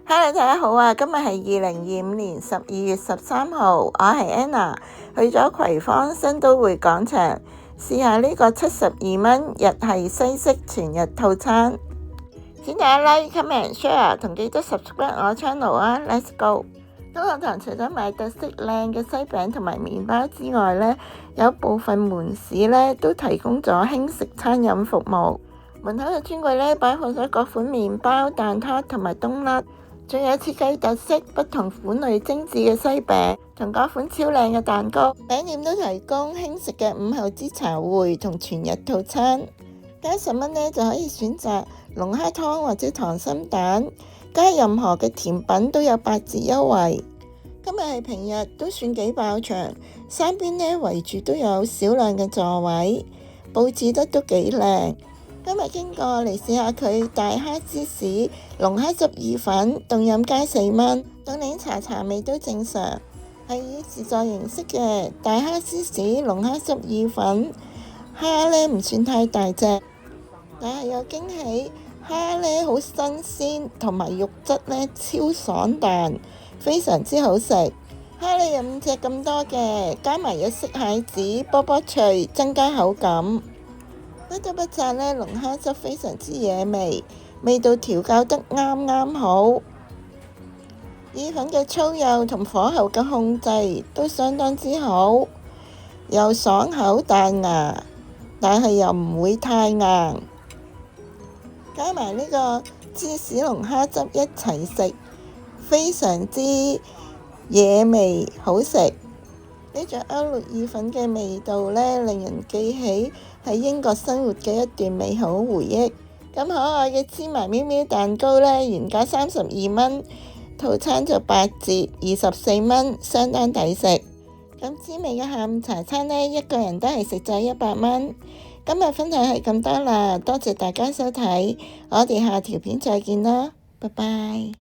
Hello，大家好啊！今日係2025年12月13號，我係 Anna，去咗葵芳新都會廣場試下呢個72蚊日系西式全日套餐。請大家 like、comment、share 同記得 subscribe 我 channel 啊 ！Let's go！ 中學堂除咗賣特色靚嘅西餅同埋麵包之外呢，有部分門市呢都提供咗輕食餐飲服務。門口嘅專櫃呢擺放咗各款麵包、蛋撻同埋冬甩，仲有設計特色、不同款類精緻嘅西餅同各款超靚嘅蛋糕。餅店都提供輕食嘅午後之茶會同全日套餐，加10蚊呢就可以選擇龍蝦湯或者溏心蛋，加任何嘅甜品都有8折優惠。今日係平日，都算幾爆場，三邊呢圍住都有少量嘅座位，佈置得都幾靚。今日經過嚟試下佢大蝦芝士龍蝦汁意粉，凍飲加4蚊，凍檸茶味都正常，係以自助形式嘅大蝦芝士龍蝦汁意粉。蝦呢唔算太大隻，但係有驚喜，蝦呢好新鮮，同埋肉質呢超爽彈，非常之好食。蝦呢有5隻咁多嘅，加埋有色蟹子，波波脆，增加口感。不得不讚呢，龍蝦汁非常之惹味，味道調校得啱啱好。意粉嘅粗幼同火候嘅控制都相當之好，又爽口彈牙，但係又唔會太硬。加埋呢個芝士龍蝦汁一齊食，非常之惹味好食。呢種歐陸意粉嘅味道呢，令人記起喺英國生活嘅一段美好回憶。咁可愛嘅芝麻喵喵蛋糕呢，原價32蚊，套餐就8折24蚊，相當抵食。咁滋味嘅下午茶餐呢，一個人都係食咗100蚊。今日分享係咁多啦，多謝大家收睇，我哋下條片再見啦，拜拜。